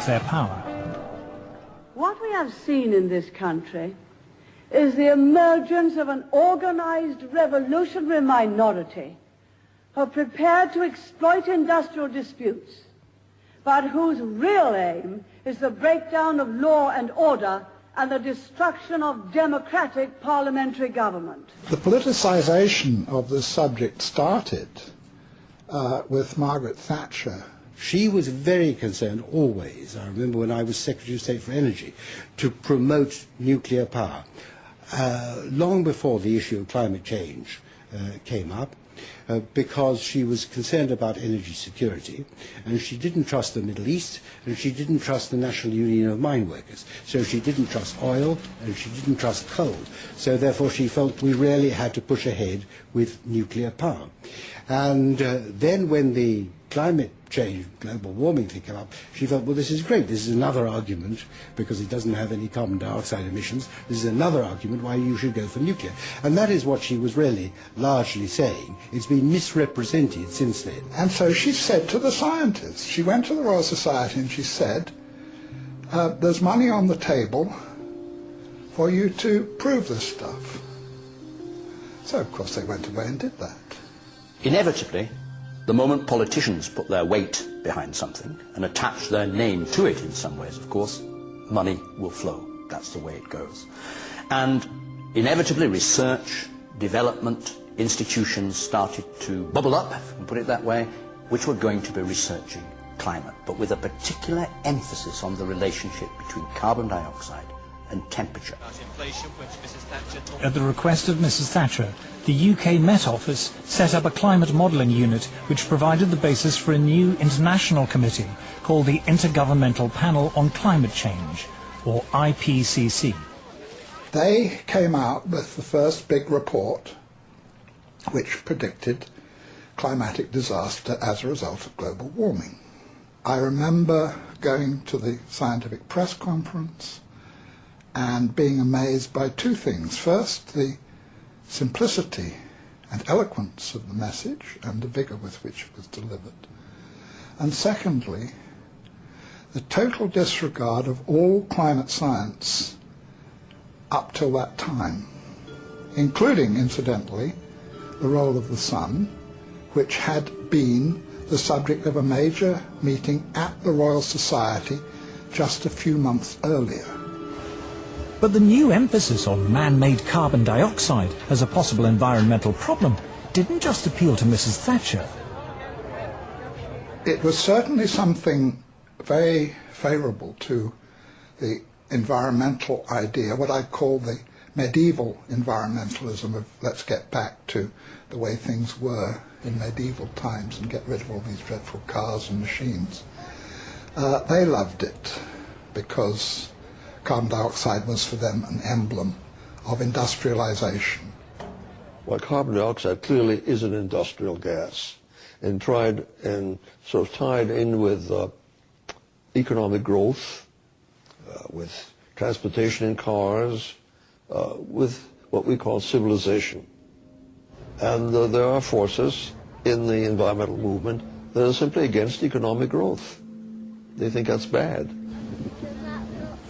their power. What we have seen in this country is the emergence of an organized revolutionary minority who are prepared to exploit industrial disputes, but whose real aim is the breakdown of law and order and the destruction of democratic parliamentary government. The politicization of this subject started with Margaret Thatcher. She was very concerned always, I remember when I was Secretary of State for Energy, to promote nuclear power. Long before the issue of climate change came up, because she was concerned about energy security, and she didn't trust the Middle East, and she didn't trust the National Union of Mine Workers. So she didn't trust oil, and she didn't trust coal. So therefore she felt we really had to push ahead with nuclear power. And then when the climate change, global warming thing came up, she felt, well, this is great. This is another argument, because it doesn't have any carbon dioxide emissions. This is another argument why you should go for nuclear. And that is what she was really largely saying. It's been misrepresented since then. And so she said to the scientists, she went to the Royal Society and she said, there's money on the table for you to prove this stuff. So, of course, they went away and did that. Inevitably, the moment politicians put their weight behind something and attach their name to it in some ways, of course, money will flow. That's the way it goes. And inevitably, research, development, institutions started to bubble up, if we can put it that way, which were going to be researching climate, but with a particular emphasis on the relationship between carbon dioxide and temperature. At the request of Mrs. Thatcher, the UK Met Office set up a climate modelling unit which provided the basis for a new international committee called the Intergovernmental Panel on Climate Change, or IPCC. They came out with the first big report which predicted climatic disaster as a result of global warming. I remember going to the scientific press conference and being amazed by two things. First, the simplicity and eloquence of the message and the vigour with which it was delivered. And secondly, the total disregard of all climate science up till that time, including, incidentally, the role of the sun, which had been the subject of a major meeting at the Royal Society just a few months earlier. But the new emphasis on man-made carbon dioxide as a possible environmental problem didn't just appeal to Mrs. Thatcher. It was certainly something very favourable to the environmental idea, what I call the medieval environmentalism of let's get back to the way things were in medieval times and get rid of all these dreadful cars and machines. They loved it because carbon dioxide was for them an emblem of industrialization. Well, carbon dioxide clearly is an industrial gas, and tied in with economic growth, with transportation in cars, with what we call civilization. And there are forces in the environmental movement that are simply against economic growth. They think that's bad.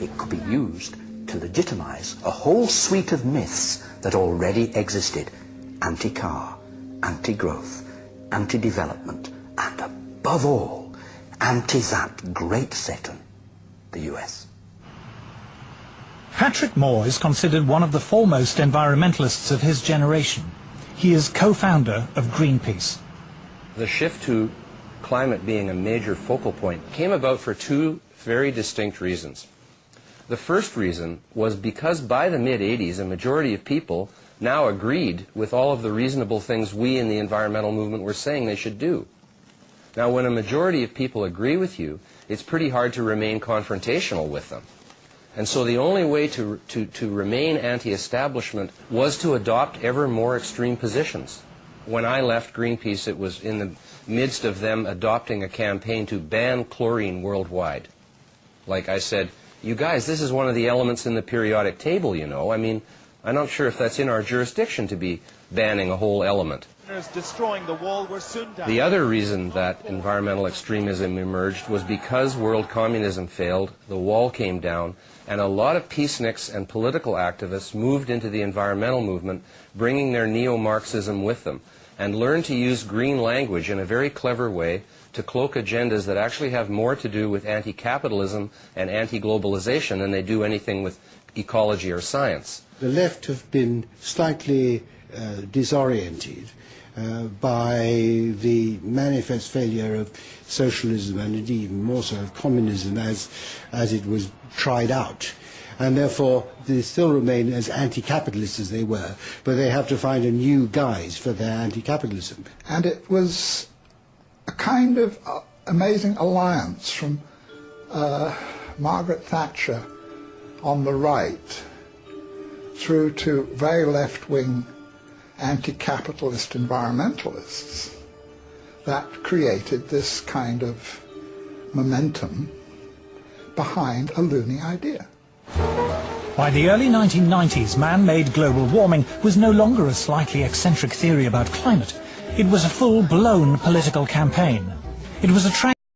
It could be used to legitimize a whole suite of myths that already existed: anti-car, anti-growth, anti-development, and above all, anti that great Satan, the US. Patrick Moore is considered one of the foremost environmentalists of his generation. He is co-founder of Greenpeace. The shift to climate being a major focal point came about for two very distinct reasons. The first reason was because by the mid-'80s, a majority of people now agreed with all of the reasonable things we in the environmental movement were saying they should do. Now, when a majority of people agree with you, it's pretty hard to remain confrontational with them. And so the only way to remain anti-establishment was to adopt ever more extreme positions. When I left Greenpeace, it was in the midst of them adopting a campaign to ban chlorine worldwide. Like I said, you guys, this is one of the elements in the periodic table, you know. I mean, I'm not sure if that's in our jurisdiction to be banning a whole element. Destroying the wall were soon down. The other reason that environmental extremism emerged was because world communism failed, the wall came down, and a lot of peaceniks and political activists moved into the environmental movement, bringing their neo-Marxism with them, and learned to use green language in a very clever way to cloak agendas that actually have more to do with anti-capitalism and anti-globalization than they do anything with ecology or science. The left have been slightly disoriented by the manifest failure of socialism and indeed even more so of communism as it was tried out. And therefore they still remain as anti-capitalist as they were, but they have to find a new guise for their anti-capitalism. And it was a kind of amazing alliance from Margaret Thatcher on the right through to very left-wing anti-capitalist environmentalists that created this kind of momentum behind a loony idea. By the early 1990s, man-made global warming was no longer a slightly eccentric theory about climate. It was a full-blown political campaign. It was a